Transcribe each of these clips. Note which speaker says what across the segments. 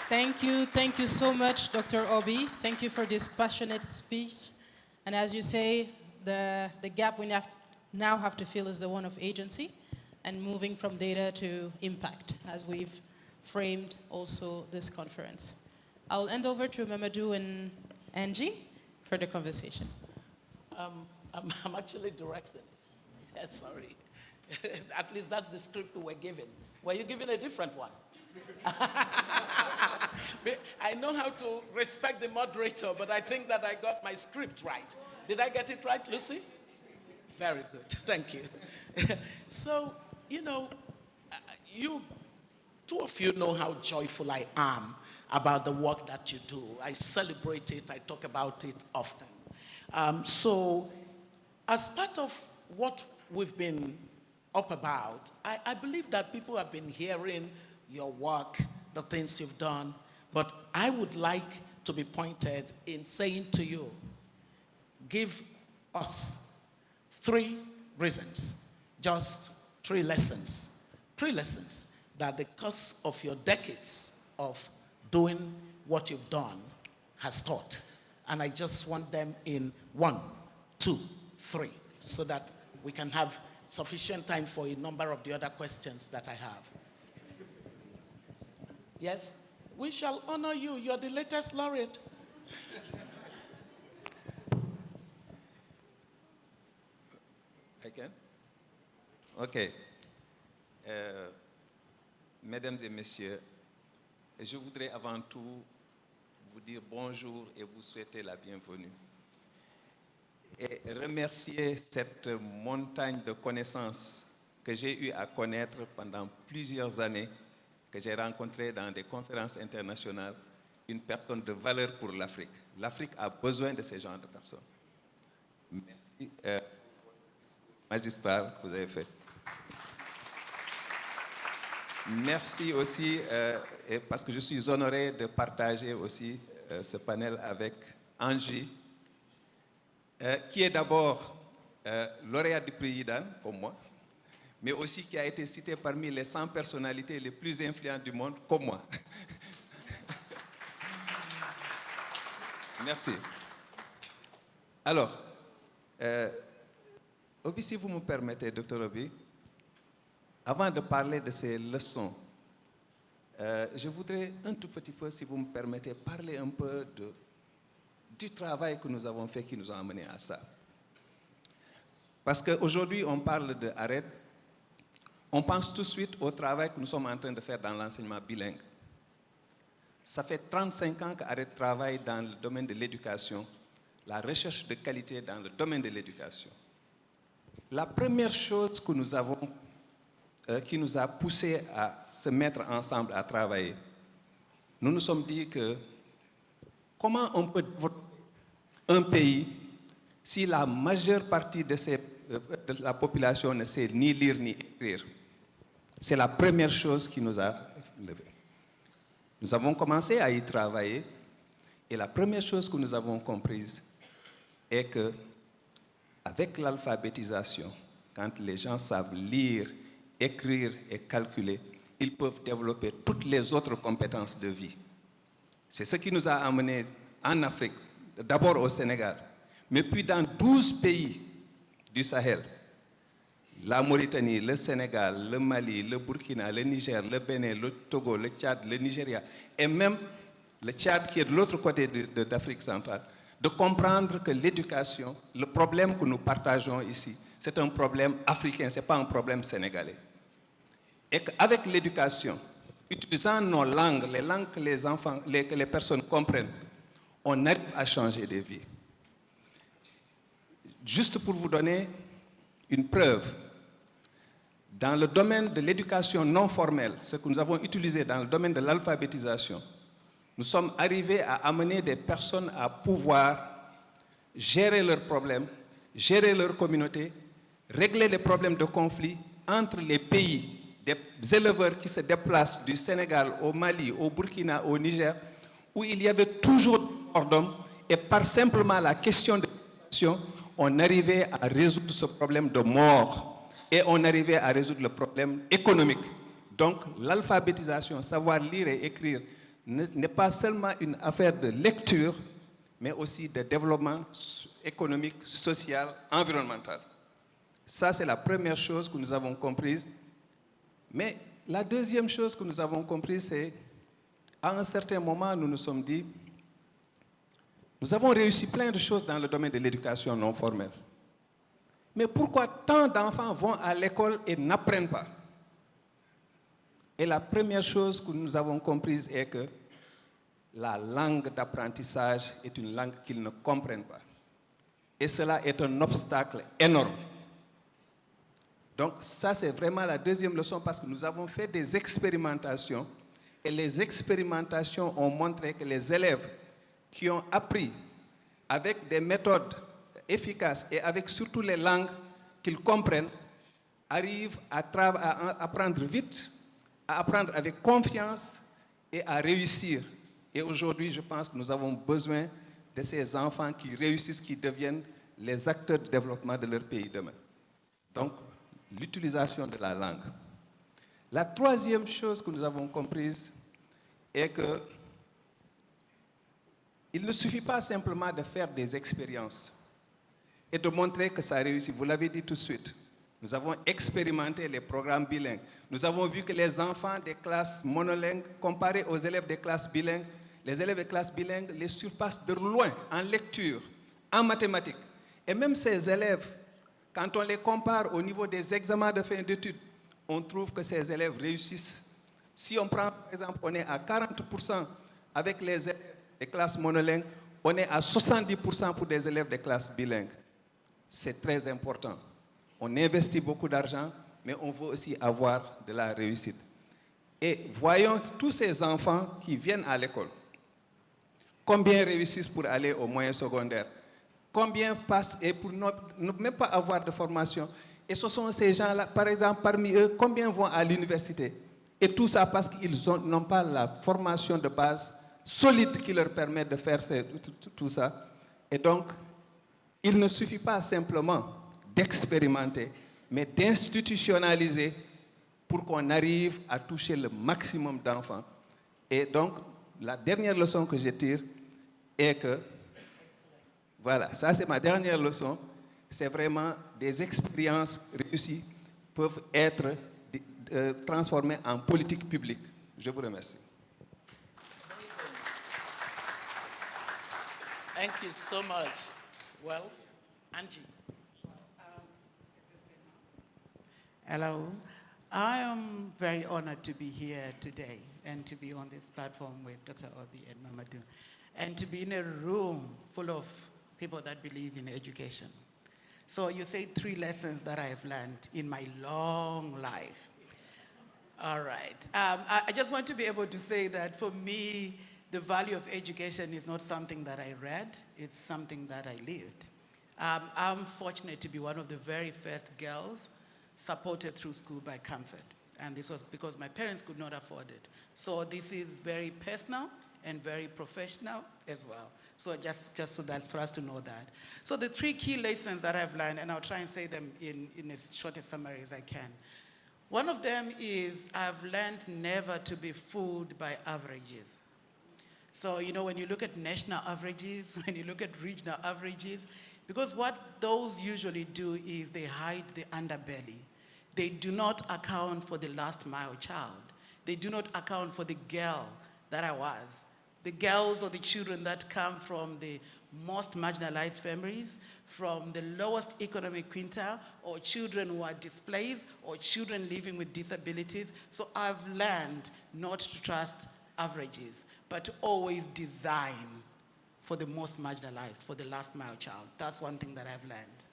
Speaker 1: Thank you so much, Dr. Obi. Thank you for this passionate speech. And as you say, the gap we now have to fill is the one of agency and moving from data to impact, as we've framed also this conference. I'll hand over to Mamadou and Angie for the conversation.
Speaker 2: I'm actually directing it. Yeah, sorry. At least that's the script we were given. Were you given a different one? I know how to respect the moderator, but I think that I got my script right. Did I get it right, Lucy? Very good. Thank you. So, you know, two of you know how joyful I am about the work that you do. I celebrate it. I talk about it often. So, as part of what we've been up about, I believe that people have been hearing your work, the things you've done, but I would like to be pointed in saying to you, give us 3 reasons, just 3 lessons that the course of your decades of doing what you've done has taught. And I just want them in 1, 2, 3, so that we can have sufficient time for a number of the other questions that I have. Yes? We shall honor you. You're the latest laureate.
Speaker 3: I can? OK. Mesdames et messieurs, je voudrais avant tout vous dire bonjour et vous souhaiter la bienvenue. Et remercier cette montagne de connaissances que j'ai eu à connaître pendant plusieurs années, que j'ai rencontré dans des conférences internationales, une personne de valeur pour l'Afrique. L'Afrique a besoin de ce genre de personnes. Merci, magistral, que vous avez fait. Merci aussi, parce que je suis honoré de partager aussi ce panel avec Angie, qui est d'abord lauréat du prix Yidan, comme moi, mais aussi qui a été cité parmi les 100 personnalités les plus influentes du monde, comme moi. Merci. Alors, Obi, si vous me permettez, Dr. Obi, avant de parler de ces leçons, je voudrais un tout petit peu, si vous me permettez, parler un peu du travail que nous avons fait qui nous a amenés à ça. Parce qu'aujourd'hui, on parle de ARED, on pense tout de suite au travail que nous sommes en train de faire dans l'enseignement bilingue. Ça fait 35 ans qu'ARED travaille dans le domaine de l'éducation, la recherche de qualité dans le domaine de l'éducation. La première chose que nous avons, qui nous a poussé à se mettre ensemble à travailler, nous nous sommes dit que comment on peut développer un pays si la majeure partie de la population ne sait ni lire ni écrire? C'est la première chose qui nous a levé. Nous avons commencé à y travailler et la première chose que nous avons comprise est que avec l'alphabétisation, quand les gens savent lire, écrire et calculer, ils peuvent développer toutes les autres compétences de vie. C'est ce qui nous a amenés en Afrique, d'abord au Sénégal, mais puis dans 12 pays du Sahel, la Mauritanie, le Sénégal, le Mali, le Burkina, le Niger, le Bénin, le Togo, le Tchad, le Nigeria, et même le Tchad qui est de l'autre côté d'Afrique centrale, de comprendre que l'éducation, le problème que nous partageons ici, c'est un problème africain, ce n'est pas un problème sénégalais. Et qu'avec l'éducation, utilisant nos langues, les langues que les enfants, que les personnes comprennent, on arrive à changer des vies. Juste pour vous donner une preuve, dans le domaine de l'éducation non formelle, ce que nous avons utilisé dans le domaine de l'alphabétisation, nous sommes arrivés à amener des personnes à pouvoir gérer leurs problèmes, gérer leur communauté, régler les problèmes de conflit entre les pays, des éleveurs qui se déplacent du Sénégal au Mali, au Burkina, au Niger, où il y avait toujours des morts d'hommes, et par simplement la question de l'éducation, on arrivait à résoudre ce problème de mort et on arrivait à résoudre le problème économique. Donc l'alphabétisation, savoir lire et écrire n'est pas seulement une affaire de lecture, mais aussi de développement économique, social, environnemental. Ça, c'est la première chose que nous avons comprise. Mais la deuxième chose que nous avons comprise, c'est à un certain moment, nous nous sommes dit, nous avons réussi plein de choses dans le domaine de l'éducation non formelle. Mais pourquoi tant d'enfants vont à l'école et n'apprennent pas? Et la première chose que nous avons comprise est que la langue d'apprentissage est une langue qu'ils ne comprennent pas. Et cela est un obstacle énorme. Donc ça, c'est vraiment la deuxième leçon parce que nous avons fait des expérimentations et les expérimentations ont montré que les élèves qui ont appris avec des méthodes efficaces et avec surtout les langues qu'ils comprennent arrivent à apprendre vite, à apprendre avec confiance et à réussir. Et aujourd'hui, je pense que nous avons besoin de ces enfants qui réussissent, qui deviennent les acteurs de développement de leur pays demain. Donc, l'utilisation de la langue. La troisième chose que nous avons comprise est que il ne suffit pas simplement de faire des expériences et de montrer que ça réussit. Vous l'avez dit tout de suite. Nous avons expérimenté les programmes bilingues. Nous avons vu que les enfants des classes monolingues, comparés aux élèves des classes bilingues, les élèves des classes bilingues les surpassent de loin en lecture, en mathématiques. Et même ces élèves, quand on les compare au niveau des examens de fin d'études, on trouve que ces élèves réussissent. Si on prend, par exemple, on est à 40% avec les élèves des classes monolingues, on est à 70% pour des élèves des classes bilingues. C'est très important. On investit beaucoup d'argent, mais on veut aussi avoir de la réussite. Et voyons tous ces enfants qui viennent à l'école. Combien réussissent pour aller au moyen secondaire? Combien passent et pour ne même pas avoir de formation? Et ce sont ces gens-là, par exemple, parmi eux, combien vont à l'université? Et tout ça parce qu'ils n'ont pas la formation de base solide qui leur permet de faire tout ça. Et donc, il ne suffit pas simplement d'expérimenter, mais d'institutionnaliser pour qu'on arrive à toucher le maximum d'enfants. Et donc, la dernière leçon que je tire est que, voilà, ça c'est ma dernière leçon, c'est vraiment des expériences réussies peuvent être transformées en politique publique. Je vous remercie.
Speaker 2: Thank you so much. Well, Angie.
Speaker 4: Hello. I am very honored to be here today and to be on this platform with Dr. Obi and Mamadou and to be in a room full of people that believe in education. So you say 3 lessons that I have learned in my long life. All right. I just want to be able to say that for me, the value of education is not something that I read, it's something that I lived. I'm fortunate to be one of the very first girls supported through school by CAMFED. And this was because my parents could not afford it. So this is very personal and very professional as well. So just so that's for us to know that. So the 3 key lessons that I've learned, and I'll try and say them in as short a summary as I can. One of them is I've learned never to be fooled by averages. So, you know, when you look at national averages, when you look at regional averages, because what those usually do is they hide the underbelly. They do not account for the last mile child. They do not account for the girl that I was. The girls or the children that come from the most marginalized families, from the lowest economic quintile, or children who are displaced, or children living with disabilities. So I've learned not to trust averages, but to always design for the most marginalized, for the last mile child. That's one thing that I've learned.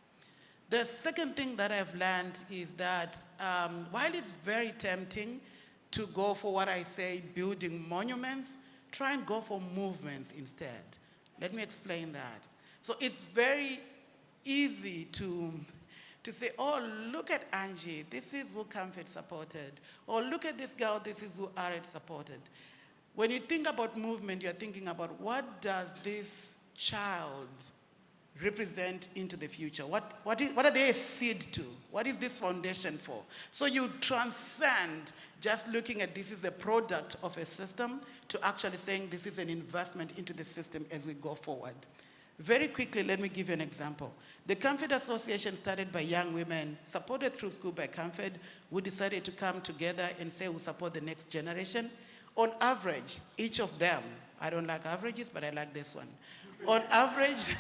Speaker 4: The second thing that I've learned is that while it's very tempting to go for what I say, building monuments, try and go for movements instead. Let me explain that. So it's very easy to say, oh, look at Angie, this is who CAMFED supported. Or look at this girl, this is who ARED supported. When you think about movement, you're thinking about what does this child represent into the future? What are they a seed to? What is this foundation for? So you transcend just looking at this is a product of a system to actually saying this is an investment into the system as we go forward. Very quickly, let me give you an example. The CAMFED Association, started by young women, supported through school by CAMFED, we decided to come together and say we'll support the next generation. On average, each of them, I don't like averages, but I like this one. On average,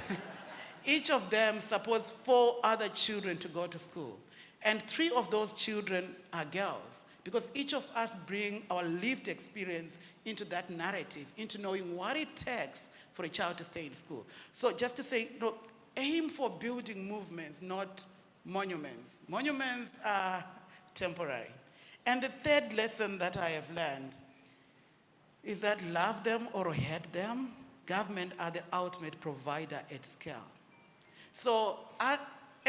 Speaker 4: each of them supports 4 other children to go to school. And 3 of those children are girls, because each of us bring our lived experience into that narrative, into knowing what it takes for a child to stay in school. So just to say, aim for building movements, not monuments. Monuments are temporary. And the third lesson that I have learned is that love them or hate them, government are the ultimate provider at scale. So as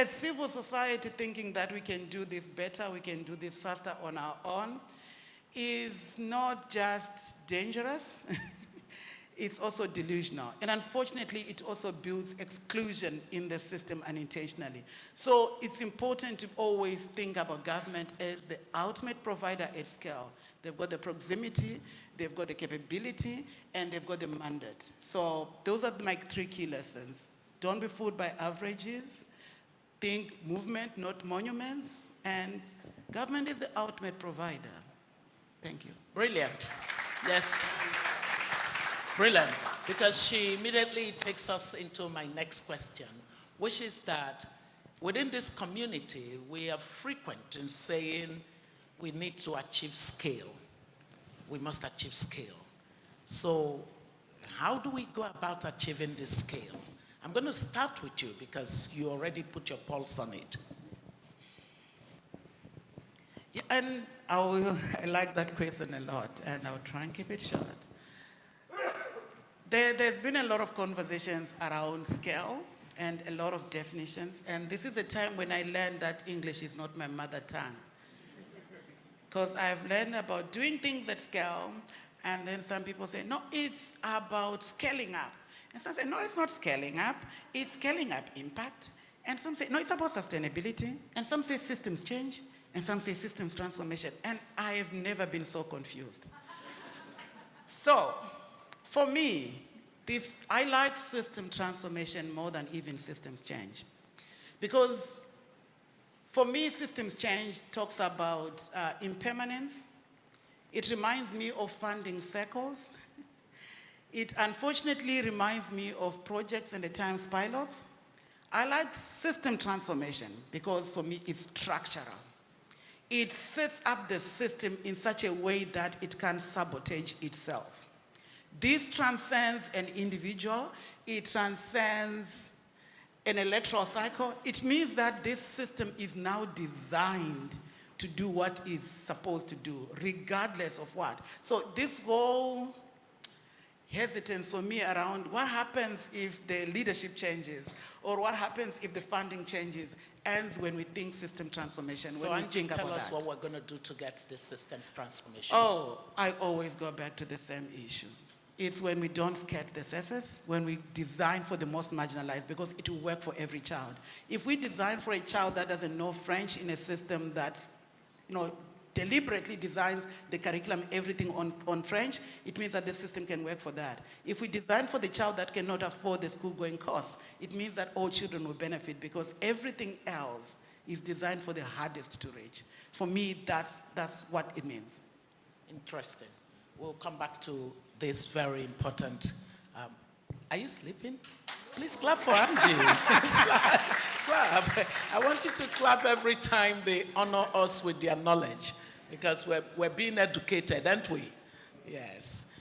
Speaker 4: civil society thinking that we can do this better, we can do this faster on our own, is not just dangerous, it's also delusional. And unfortunately, it also builds exclusion in the system unintentionally. So it's important to always think about government as the ultimate provider at scale. They've got the proximity, they've got the capability, and they've got the mandate. So those are my 3 key lessons. Don't be fooled by averages. Think movement, not monuments. And government is the ultimate provider. Thank you.
Speaker 2: Brilliant. Yes. Brilliant. Because she immediately takes us into my next question, which is that within this community, we are frequent in saying we need to achieve scale. We must achieve scale. So how do we go about achieving this scale? I'm going to start with you because you already put your pulse on it.
Speaker 4: Yeah, and I like that question a lot, and I'll try and keep it short. There's been a lot of conversations around scale and a lot of definitions, and this is a time when I learned that English is not my mother tongue. Because I've learned about doing things at scale, and then some people say, no, it's about scaling up. And some say, no, it's not scaling up, it's scaling up impact. And some say, no, it's about sustainability. And some say systems change, and some say systems transformation. And I have never been so confused. So, for me, I like system transformation more than even systems change. Because for me, systems change talks about impermanence. It reminds me of funding cycles. It unfortunately reminds me of projects and the times pilots. I like system transformation because for me it's structural. It sets up the system in such a way that it can sabotage itself. This transcends an individual, it transcends an electoral cycle. It means that this system is now designed to do what it's supposed to do, regardless of what. So this whole hesitance for me around what happens if the leadership changes or what happens if the funding changes ends when we think system transformation.
Speaker 2: So
Speaker 4: when we think
Speaker 2: tell
Speaker 4: about
Speaker 2: us
Speaker 4: that.
Speaker 2: what we're going to do to get this systems transformation.
Speaker 4: Oh, I always go back to the same issue. It's when we don't skate the surface, when we design for the most marginalized, because it will work for every child. If we design for a child that doesn't know French in a system that's, deliberately designs the curriculum, everything on French, it means that the system can work for that. If we design for the child that cannot afford the school-going costs, it means that all children will benefit because everything else is designed for the hardest to reach. For me, that's what it means.
Speaker 2: Interesting. We'll come back to this very important. Are you sleeping? Please clap for Angie. Clap. I want you to clap every time they honor us with their knowledge because we're being educated, aren't we? Yes.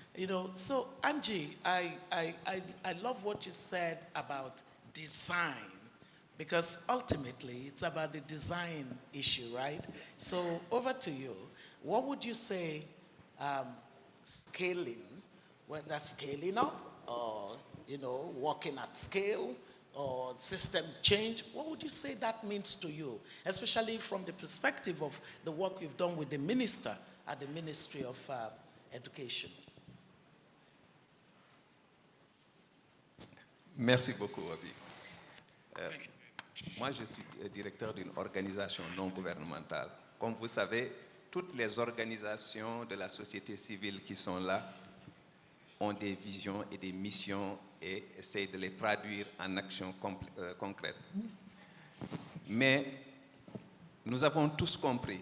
Speaker 2: So Angie, I love what you said about design because ultimately it's about the design issue, right? So over to you. What would you say scaling, whether scaling up or working at scale or system change, what would you say that means to you, especially from the perspective of the work you've done with the minister at the Ministry of Education?
Speaker 3: Merci beaucoup, Obi. Moi, je suis directeur d'une organisation non gouvernementale. Comme vous savez, toutes les organisations de la société civile qui sont là ont des visions et des missions et essayent de les traduire en actions concrètes. Mais nous avons tous compris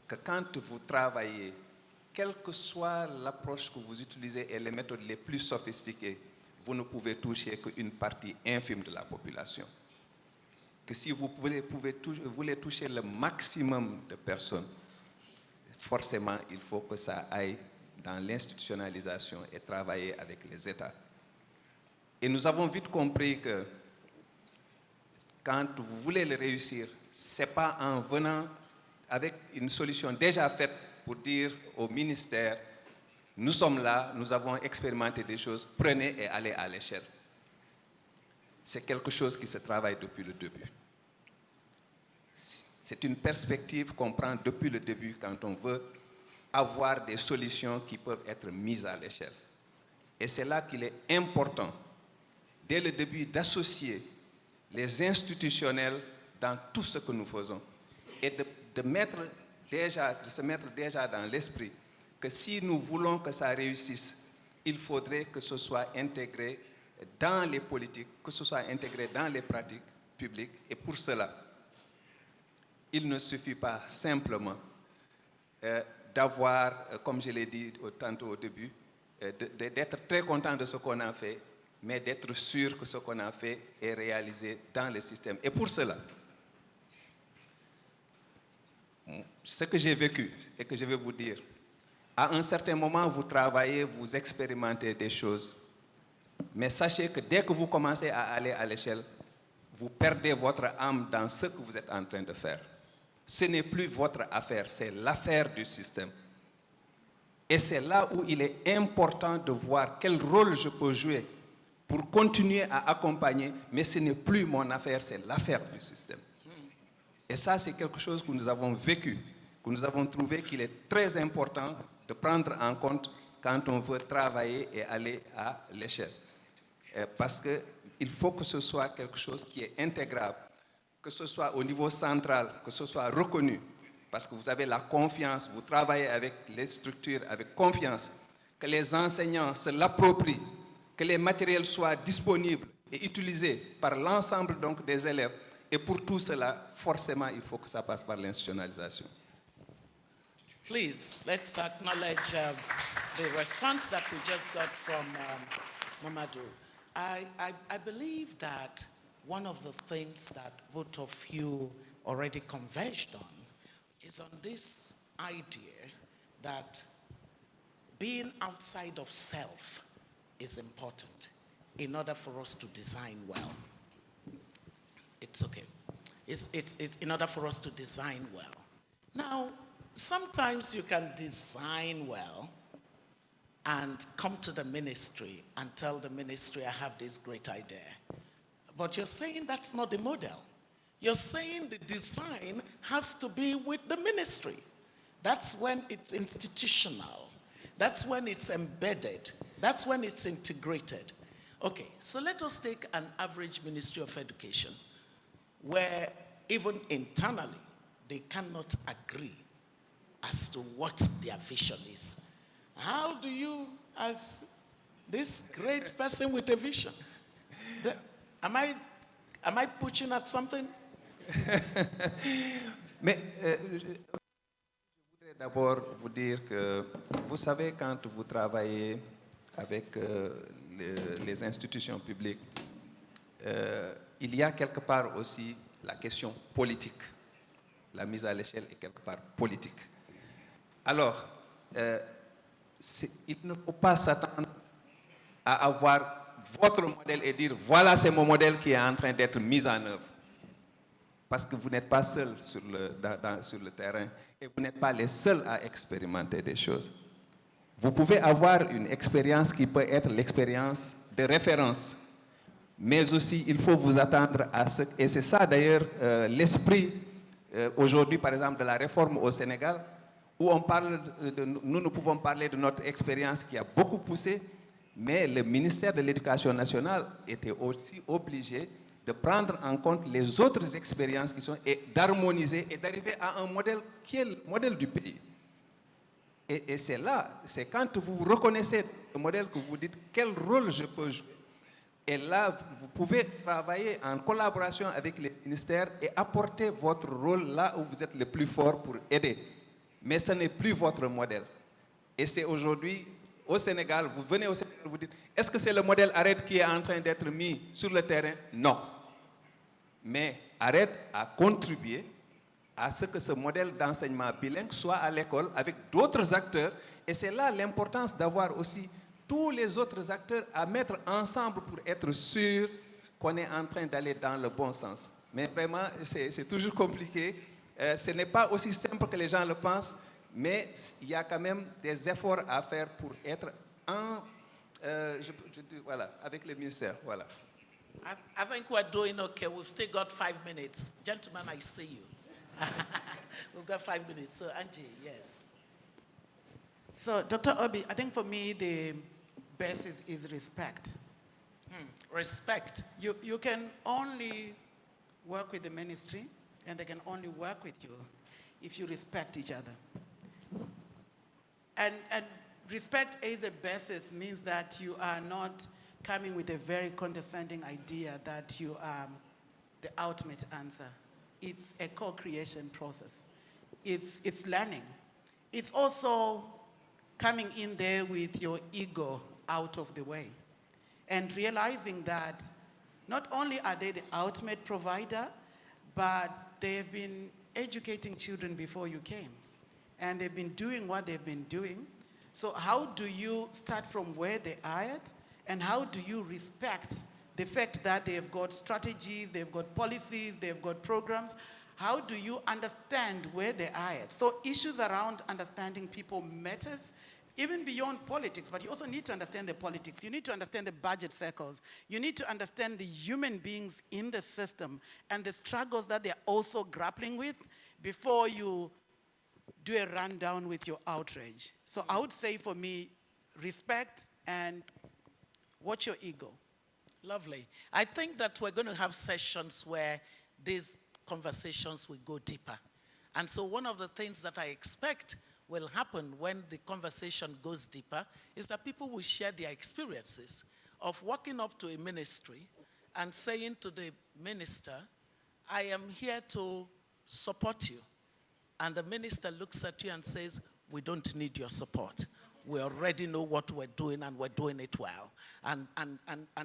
Speaker 3: que quand vous travaillez, quelle que soit l'approche que vous utilisez et les méthodes les plus sophistiquées, vous ne pouvez toucher qu'une partie infime de la population. Que si vous voulez toucher le maximum de personnes, forcément, il faut que ça aille dans l'institutionnalisation et travailler avec les États. Et nous avons vite compris que quand vous voulez le réussir, ce n'est pas en venant avec une solution déjà faite pour dire au ministère, nous sommes là, nous avons expérimenté des choses, prenez et allez à l'échelle. C'est quelque chose qui se travaille depuis le début. C'est une perspective qu'on prend depuis le début quand on veut avoir des solutions qui peuvent être mises à l'échelle. Et c'est là qu'il est important, dès le début, d'associer les institutionnels dans tout ce que nous faisons et de se mettre déjà dans l'esprit que si nous voulons que ça réussisse, il faudrait que ce soit intégré dans les politiques, que ce soit intégré dans les pratiques publiques. Et pour cela, il ne suffit pas simplement d'avoir, comme je l'ai dit tantôt au début, d'être très content de ce qu'on a fait, mais d'être sûr que ce qu'on a fait est réalisé dans le système. Et pour cela, ce que j'ai vécu et que je vais vous dire, à un certain moment, vous travaillez, vous expérimentez des choses, mais sachez que dès que vous commencez à aller à l'échelle, vous perdez votre âme dans ce que vous êtes en train de faire. Ce n'est plus votre affaire, c'est l'affaire du système. Et c'est là où il est important de voir quel rôle je peux jouer pour continuer à accompagner, mais ce n'est plus mon affaire, c'est l'affaire du système. Et ça, c'est quelque chose que nous avons vécu, que nous avons trouvé qu'il est très important de prendre en compte quand on veut travailler et aller à l'échelle. Parce qu'il faut que ce soit quelque chose qui est intégrable, que ce soit au niveau central, que ce soit reconnu, parce que vous avez la confiance, vous travaillez avec les structures avec confiance, que les enseignants se l'approprient, que les matériels soient disponibles et utilisés par l'ensemble donc des élèves. Et pour tout cela, forcément, il faut que ça passe par l'institutionnalisation.
Speaker 2: Please, let's acknowledge the response that we just got from Mamadou. I believe that one of the things that both of you already converged on is on this idea that being outside of self is important in order for us to design well. It's okay. It's in order for us to design well. Now, sometimes you can design well and come to the ministry and tell the ministry, I have this great idea. But you're saying that's not the model. You're saying the design has to be with the ministry. That's when it's institutional. That's when it's embedded. That's when it's integrated. Okay, so let us take an average Ministry of Education where even internally they cannot agree as to what their vision is. How do you, as this great person with a vision, am I pushing at something?
Speaker 3: Mais je voudrais d'abord vous dire que, vous savez, quand vous travaillez avec les institutions publiques, il y a quelque part aussi la question politique. La mise à l'échelle est quelque part politique. Alors, il ne faut pas s'attendre à avoir votre modèle et dire voilà, c'est mon modèle qui est en train d'être mis en œuvre. Parce que vous n'êtes pas seul sur le terrain et vous n'êtes pas les seuls à expérimenter des choses. Vous pouvez avoir une expérience qui peut être l'expérience de référence, mais aussi il faut vous attendre à ce... Et c'est ça d'ailleurs l'esprit aujourd'hui, par exemple, de la réforme au Sénégal, où on parle nous pouvons parler de notre expérience qui a beaucoup poussé, mais le ministère de l'Éducation nationale était aussi obligé de prendre en compte les autres expériences qui sont, et d'harmoniser et d'arriver à un modèle qui est le modèle du pays. Et c'est là, c'est quand vous reconnaissez le modèle que vous dites quel rôle je peux jouer. Et là, vous pouvez travailler en collaboration avec les ministères et apporter votre rôle là où vous êtes le plus fort pour aider. Mais ce n'est plus votre modèle. Et c'est aujourd'hui, au Sénégal, vous venez au Sénégal, vous dites, est-ce que c'est le modèle ARED qui est en train d'être mis sur le terrain? Non. Mais ARED a contribué à ce que ce modèle d'enseignement bilingue soit à l'école avec d'autres acteurs. Et c'est là l'importance d'avoir aussi tous les autres acteurs à mettre ensemble pour être sûr qu'on est en train d'aller dans le bon sens. Mais vraiment, c'est toujours compliqué. Ce n'est pas aussi simple que les gens le pensent, mais il y a quand même des efforts à faire pour être voilà, avec le ministère. Voilà.
Speaker 2: I think we're doing okay. We've still got 5 minutes. Gentlemen, I see you. We've got 5 minutes. So, Angie, yes.
Speaker 4: So, Dr. Obi, I think for me, the basis is respect.
Speaker 2: Respect.
Speaker 4: You can only work with the ministry, and they can only work with you if you respect each other. And respect as a basis means that you are not coming with a very condescending idea that you are the ultimate answer. It's a co-creation process. It's learning. It's also coming in there with your ego out of the way and realizing that not only are they the ultimate provider, but they've been educating children before you came. And they've been doing what they've been doing. So how do you start from where they are at? And how do you respect the fact that they've got strategies, they've got policies, they've got programs? How do you understand where they are at? So issues around understanding people matters, even beyond politics, but you also need to understand the politics. You need to understand the budget circles. You need to understand the human beings in the system and the struggles that they're also grappling with before you do a rundown with your outrage. So I would say for me, respect and watch your ego.
Speaker 2: Lovely. I think that we're going to have sessions where these conversations will go deeper. And so one of the things that I expect will happen when the conversation goes deeper is that people will share their experiences of walking up to a ministry and saying to the minister, I am here to support you. And the minister looks at you and says, we don't need your support. We already know what we're doing and we're doing it well. And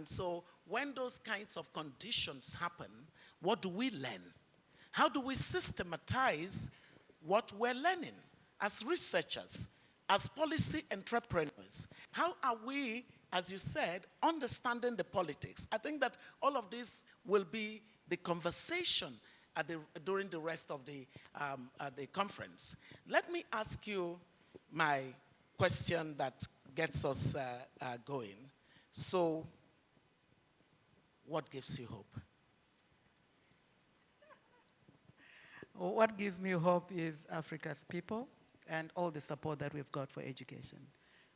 Speaker 2: so when those kinds of conditions happen, what do we learn? How do we systematize what we're learning as researchers, as policy entrepreneurs? How are we, as you said, understanding the politics? I think that all of this will be the conversation during the rest of the conference. Let me ask you my question that gets us going. So, what gives you hope?
Speaker 4: What gives me hope is Africa's people and all the support that we've got for education.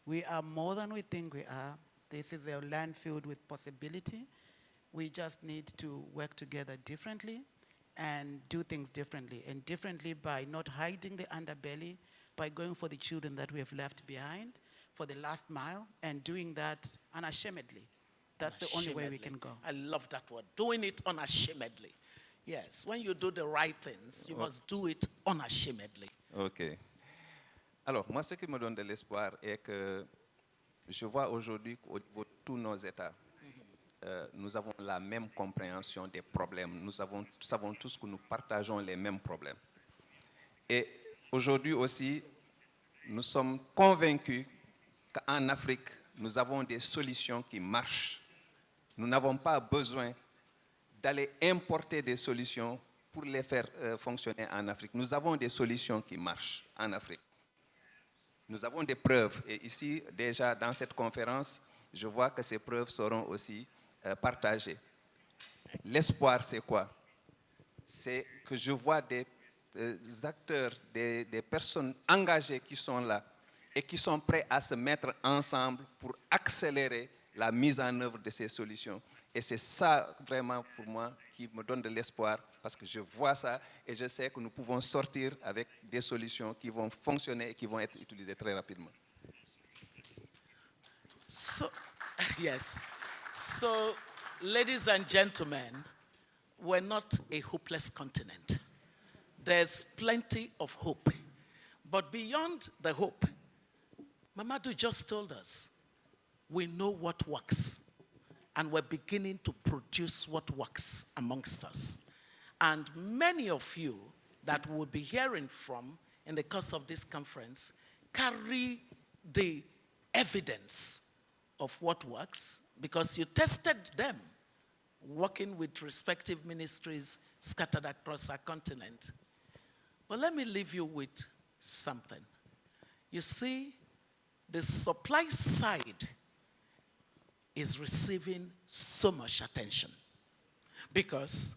Speaker 4: We are more than we think we are. This is a land filled with possibility. We just need to work together differently and do things differently. And differently by not hiding the underbelly, by going for the children that we have left behind, for the last mile, and doing that unashamedly. That's the only way we can go.
Speaker 2: I love that word, doing it unashamedly. Yes, when you do the right things, you must do it unashamedly.
Speaker 3: OK. Alors, moi, ce qui me donne de l'espoir est que je vois aujourd'hui qu'au niveau de tous nos États, nous avons la même compréhension des problèmes. Nous savons tous que nous partageons les mêmes problèmes. Et aujourd'hui aussi, nous sommes convaincus qu'en Afrique, nous avons des solutions qui marchent. Nous n'avons pas besoin d'aller importer des solutions pour les faire fonctionner en Afrique. Nous avons des solutions qui marchent en Afrique. Nous avons des preuves. Et ici, déjà, dans cette conférence, je vois que ces preuves seront aussi partagées. L'espoir, c'est quoi? C'est que je vois des acteurs, des personnes engagées qui sont là et qui sont prêts à se mettre ensemble pour accélérer la mise en œuvre de ces solutions. Et c'est ça, vraiment, pour moi, qui me donne de l'espoir, parce que je vois ça et je sais que nous pouvons sortir avec des solutions qui vont fonctionner et qui vont être utilisées très rapidement.
Speaker 2: So, yes. So, ladies and gentlemen, we're not a hopeless continent. There's plenty of hope. But beyond the hope, Mamadou just told us, we know what works. And we're beginning to produce what works amongst us. And many of you that we'll be hearing from in the course of this conference carry the evidence of what works because you tested them working with respective ministries scattered across our continent. But let me leave you with something. You see, the supply side is receiving so much attention because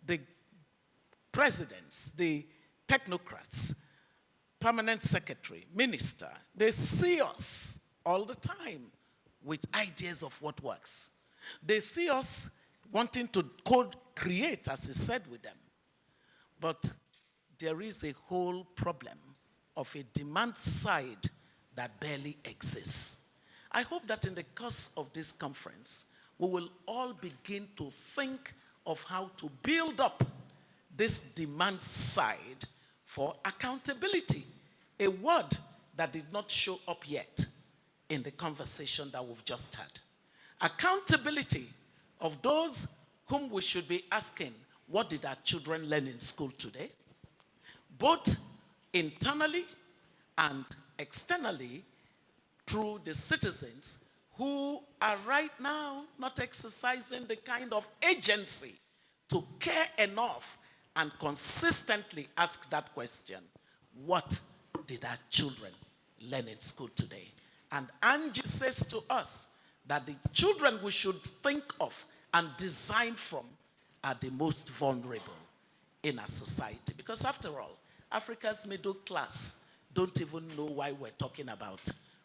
Speaker 2: the presidents, the technocrats, permanent secretary, minister, they see us all the time with ideas of what works. They see us wanting to create, as he said with them. But there is a whole problem of a demand side that barely exists. I hope that in the course of this conference, we will all begin to think of how to build up this demand side for accountability, a word that did not show up yet in the conversation that we've just had. Accountability of those whom we should be asking, what did our children learn in school today? Both internally and externally, through the citizens who are right now not exercising the kind of agency to care enough and consistently ask that question, what did our children learn in school today? And Angie says to us that the children we should think of and design from are the most vulnerable in our society. Because after all, Africa's middle class don't even know why we're talking about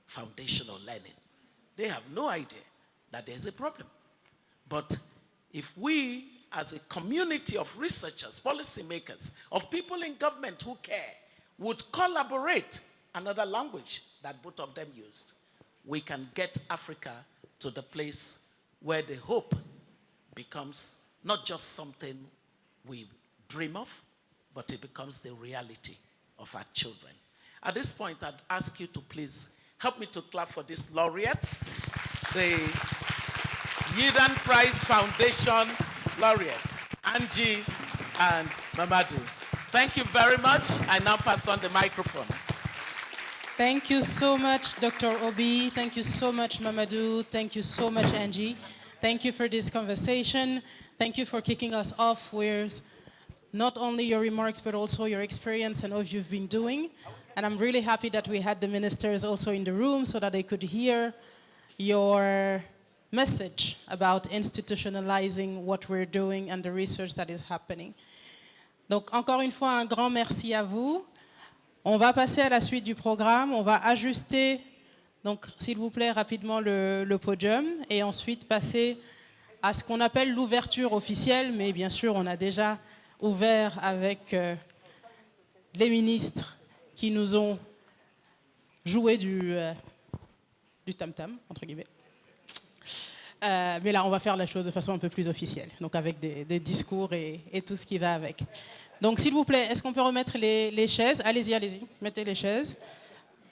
Speaker 2: foundational learning. They have no idea that there's a problem. But if we, as a community of researchers, policymakers, of people in government who care, would collaborate, another language that both of them used, we can get Africa to the place where the hope becomes not just something we dream of, but it becomes the reality of our children. At this point, I'd ask you to please help me to clap for these laureates, the Yidan Prize Foundation laureates, Angie and Mamadou. Thank you very much. I now pass on the microphone.
Speaker 1: Thank you so much, Dr. Obi. Thank you so much, Mamadou. Thank you so much, Angie. Thank you for this conversation. Thank you for kicking us off with not only your remarks, but also your experience and what you've been doing. And I'm really happy that we had the ministers also in the room so that they could hear your message about institutionalizing what we're doing and the research that is happening. Donc, encore une fois, un grand merci à vous. On va passer à la suite du programme. On va ajuster, donc, s'il vous plaît, rapidement le podium et ensuite passer à ce qu'on appelle l'ouverture officielle. Mais bien sûr, on a déjà ouvert avec les ministres qui nous ont joué du tam-tam, entre guillemets. Mais là, on va faire la chose de façon un peu plus officielle, donc avec des discours et tout ce qui va avec. Donc, s'il vous plaît, est-ce qu'on peut remettre les chaises? Allez-y, allez-y, mettez les chaises.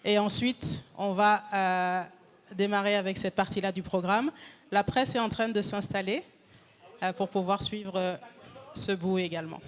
Speaker 1: Et ensuite, on va démarrer avec cette partie-là du programme. La presse est en train de s'installer pour pouvoir suivre ce bout également.